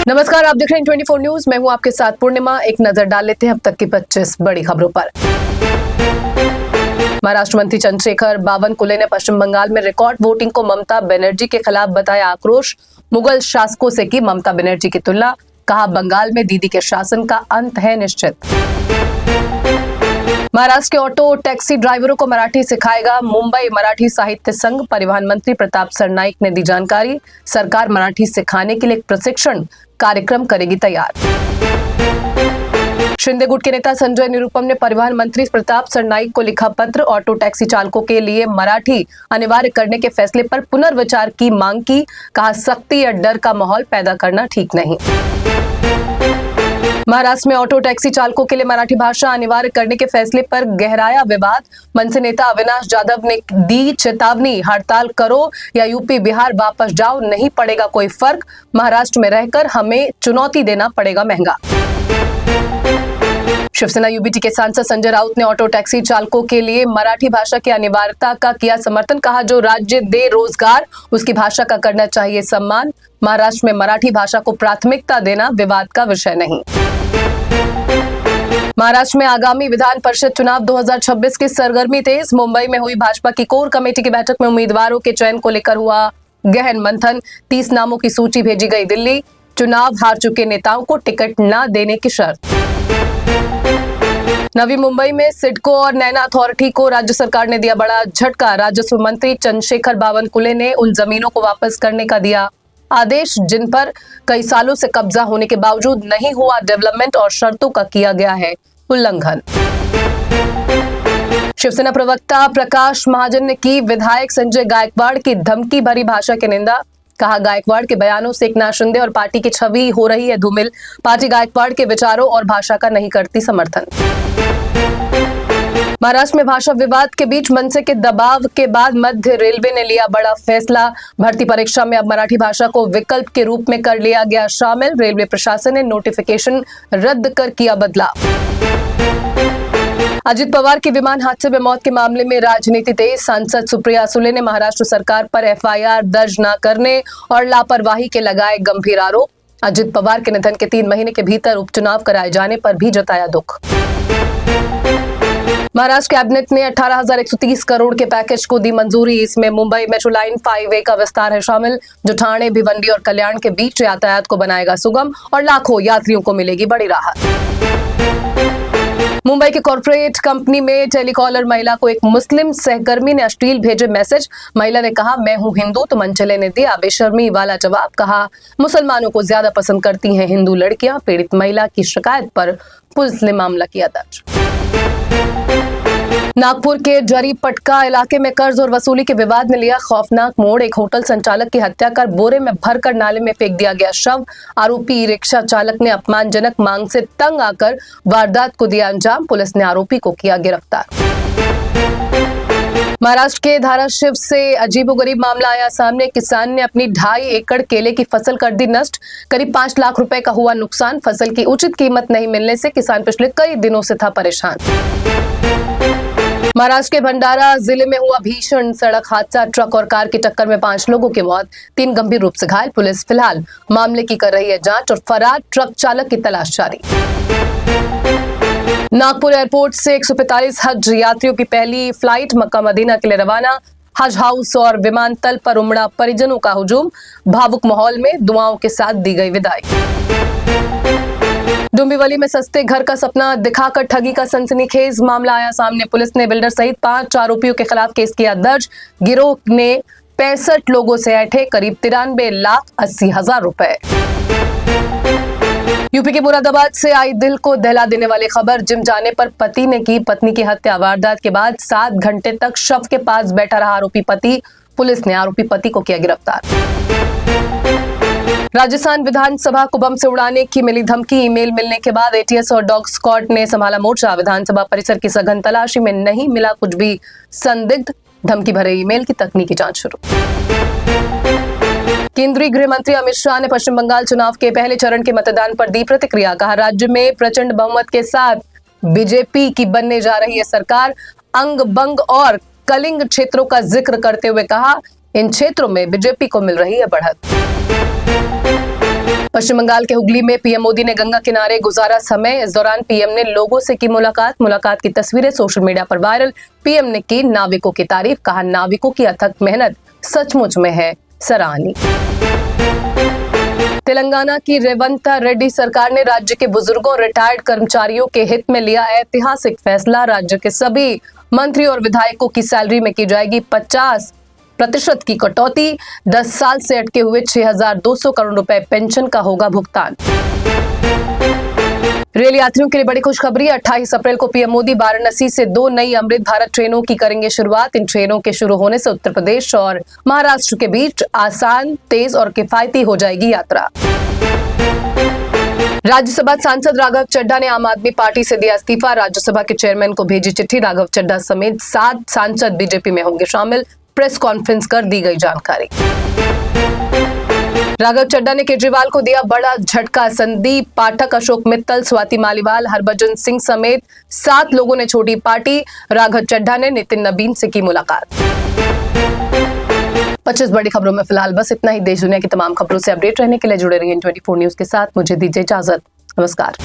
नमस्कार, आप देख रहे हैं 24 न्यूज। मैं हूं आपके साथ पूर्णिमा। एक नजर डाल लेते हैं अब तक की 25 बड़ी खबरों पर। महाराष्ट्र मंत्री चंद्रशेखर बावनकुले ने पश्चिम बंगाल में रिकॉर्ड वोटिंग को ममता बनर्जी के खिलाफ बताया आक्रोश। मुगल शासकों से की ममता बनर्जी की तुलना, कहा बंगाल में दीदी के शासन का अंत है निश्चित। महाराष्ट्र के ऑटो टैक्सी ड्राइवरों को मराठी सिखाएगा मुंबई मराठी साहित्य संघ। परिवहन मंत्री प्रताप सरनाईक ने दी जानकारी। सरकार मराठी सिखाने के लिए एक प्रशिक्षण कार्यक्रम करेगी तैयार। शिंदे गुट के नेता संजय निरुपम ने परिवहन मंत्री प्रताप सरनाईक को लिखा पत्र। ऑटो टैक्सी चालकों के लिए मराठी अनिवार्य करने के फैसले पर पुनर्विचार की मांग की। कहा सख्ती या डर का माहौल पैदा करना ठीक नहीं। महाराष्ट्र में ऑटो टैक्सी चालकों के लिए मराठी भाषा अनिवार्य करने के फैसले पर गहराया विवाद। मनसे नेता अविनाश जाधव ने दी चेतावनी, हड़ताल करो या यूपी बिहार वापस जाओ, नहीं पड़ेगा कोई फर्क। महाराष्ट्र में रहकर हमें चुनौती देना पड़ेगा महंगा। शिवसेना यूबीटी के सांसद संजय राउत ने ऑटो टैक्सी चालकों के लिए मराठी भाषा की अनिवार्यता का किया समर्थन। कहा जो राज्य दे रोजगार उसकी भाषा का करना चाहिए सम्मान। महाराष्ट्र में मराठी भाषा को प्राथमिकता देना विवाद का विषय नहीं। महाराष्ट्र में आगामी विधान परिषद चुनाव 2026 की सरगर्मी तेज। मुंबई में हुई भाजपा की कोर कमेटी की बैठक में उम्मीदवारों के चयन को लेकर हुआ गहन मंथन। 30 नामों की सूची भेजी गई दिल्ली। चुनाव हार चुके नेताओं को टिकट न देने की शर्त। नवी मुंबई में सिडको और नैना अथॉरिटी को राज्य सरकार ने दिया बड़ा झटका। राजस्व मंत्री चंद्रशेखर बावनकुले ने उन जमीनों को वापस करने का दिया आदेश जिन पर कई सालों से कब्जा होने के बावजूद नहीं हुआ डेवलपमेंट और शर्तों का किया गया है उल्लंघन। शिवसेना प्रवक्ता प्रकाश महाजन ने की विधायक संजय गायकवाड़ की धमकी भरी भाषा की निंदा। कहा गायकवाड़ के बयानों से एकनाथ शिंदे और पार्टी की छवि हो रही है धूमिल। पार्टी गायकवाड़ के विचारों और भाषा का नहीं करती समर्थन। महाराष्ट्र में भाषा विवाद के बीच मनसे के दबाव के बाद मध्य रेलवे ने लिया बड़ा फैसला। भर्ती परीक्षा में अब मराठी भाषा को विकल्प के रूप में कर लिया गया शामिल। रेलवे प्रशासन ने नोटिफिकेशन रद्द कर किया बदलाव। अजित पवार की विमान हादसे में मौत के मामले में राजनीति तेज। सांसद सुप्रिया सुले ने महाराष्ट्र सरकार पर एफआईआर दर्ज न करने और लापरवाही के लगाए गंभीर आरोप। अजित पवार के निधन के 3 महीने के भीतर उपचुनाव कराए जाने पर भी जताया दुख। महाराष्ट्र कैबिनेट ने 18,130 करोड़ के पैकेज को दी मंजूरी। इसमें मुंबई मेट्रो लाइन 5A का विस्तार है शामिल, जो ठाणे, भिवंडी और कल्याण के बीच यातायात को बनाएगा सुगम और लाखों यात्रियों को मिलेगी बड़ी राहत। मुंबई की कॉर्पोरेट कंपनी में टेलीकॉलर महिला को एक मुस्लिम सहकर्मी ने अश्लील भेजे मैसेज। महिला ने कहा मैं हूं हिंदू तो मनचले ने दिया बेशर्मी वाला जवाब। कहा मुसलमानों को ज्यादा पसंद करती हैं हिंदू लड़कियां। पीड़ित महिला की शिकायत पर पुलिस ने मामला किया दर्ज। नागपुर के जरी पटका इलाके में कर्ज और वसूली के विवाद में लिया खौफनाक मोड़। एक होटल संचालक की हत्या कर बोरे में भरकर नाले में फेंक दिया गया शव। आरोपी रिक्शा चालक ने अपमानजनक मांग से तंग आकर वारदात को दिया अंजाम। पुलिस ने आरोपी को किया गिरफ्तार। महाराष्ट्र के धाराशिव से अजीबोगरीब मामला आया सामने। किसान ने अपनी 2.5 एकड़ केले की फसल कर दी नष्ट। करीब 5 लाख रुपए का हुआ नुकसान। फसल की उचित कीमत नहीं मिलने से किसान पिछले कई दिनों से था परेशान। महाराष्ट्र के भंडारा जिले में हुआ भीषण सड़क हादसा। ट्रक और कार की टक्कर में 5 लोगों की मौत, 3 गंभीर रूप से घायल। पुलिस फिलहाल मामले की कर रही है जांच और फरार ट्रक चालक की तलाश जारी। नागपुर एयरपोर्ट से 145 हज यात्रियों की पहली फ्लाइट मक्का मदीना के लिए रवाना। हज हाउस और विमानतल पर उमड़ा परिजनों का हुजूम। भावुक माहौल में दुआओं के साथ दी गई विदाई। डुंबिवली में सस्ते घर का सपना दिखाकर ठगी का सनसनीखेज मामला आया सामने। पुलिस ने बिल्डर सहित 5 आरोपियों के खिलाफ केस किया दर्ज। गिरोह ने 65 लोगों से ऐंठे करीब 93,80,000 रुपए। यूपी के मुरादाबाद से आई दिल को दहला देने वाली खबर। जिम जाने पर पति ने की पत्नी की हत्या। वारदात के बाद 7 घंटे तक शव के पास बैठा रहा आरोपी पति। पुलिस ने आरोपी पति को किया गिरफ्तार। राजस्थान विधानसभा को बम से उड़ाने की मिली धमकी। ईमेल मिलने के बाद एटीएस और डॉग स्क्वाड ने संभाला मोर्चा। विधानसभा परिसर की सघन तलाशी में नहीं मिला कुछ भी संदिग्ध। धमकी भरे ईमेल की तकनीकी जांच शुरू। केंद्रीय गृह मंत्री अमित शाह ने पश्चिम बंगाल चुनाव के पहले चरण के मतदान पर दी प्रतिक्रिया। कहा राज्य में प्रचंड बहुमत के साथ बीजेपी की बनने जा रही है सरकार। अंग बंग और कलिंग क्षेत्रों का जिक्र करते हुए कहा इन क्षेत्रों में बीजेपी को मिल रही है बढ़त। पश्चिम बंगाल के हुगली में पीएम मोदी ने गंगा किनारे गुजारा समय। इस दौरान पीएम ने लोगों से की मुलाकात की तस्वीरें सोशल मीडिया पर वायरल। पीएम ने की नाविकों की तारीफ, कहा नाविकों की अथक मेहनत सचमुच में है सराहनीय। तेलंगाना की रेवंत रेड्डी सरकार ने राज्य के बुजुर्गों और रिटायर्ड कर्मचारियों के हित में लिया ऐतिहासिक फैसला। राज्य के सभी मंत्री और विधायकों की सैलरी में की जाएगी 50% की कटौती। 10 साल से अटके हुए 6,200 करोड़ रुपए पेंशन का होगा भुगतान। रेल यात्रियों के लिए बड़ी खुशखबरी। 28 अप्रैल को पीएम मोदी वाराणसी से 2 नई अमृत भारत ट्रेनों की करेंगे शुरुआत। इन ट्रेनों के शुरू होने से उत्तर प्रदेश और महाराष्ट्र के बीच आसान, तेज और किफायती हो जाएगी यात्रा। राज्यसभा सांसद राघव चड्ढा ने आम आदमी पार्टी से दिया इस्तीफा। राज्यसभा के चेयरमैन को भेजी चिट्ठी। राघव चड्ढा समेत 7 सांसद बीजेपी में होंगे शामिल। प्रेस कॉन्फ्रेंस कर दी गई जानकारी। राघव चड्ढा ने केजरीवाल को दिया बड़ा झटका। संदीप पाठक, अशोक मित्तल, स्वाति मालीवाल, हरभजन सिंह समेत 7 लोगों ने छोड़ी पार्टी। राघव चड्ढा ने नितिन नबीन से की मुलाकात। 25 बड़ी खबरों में फिलहाल बस इतना ही। देश दुनिया की तमाम खबरों से अपडेट रहने के लिए जुड़े रहिए 24 न्यूज के साथ। मुझे दीजिए इजाजत। नमस्कार।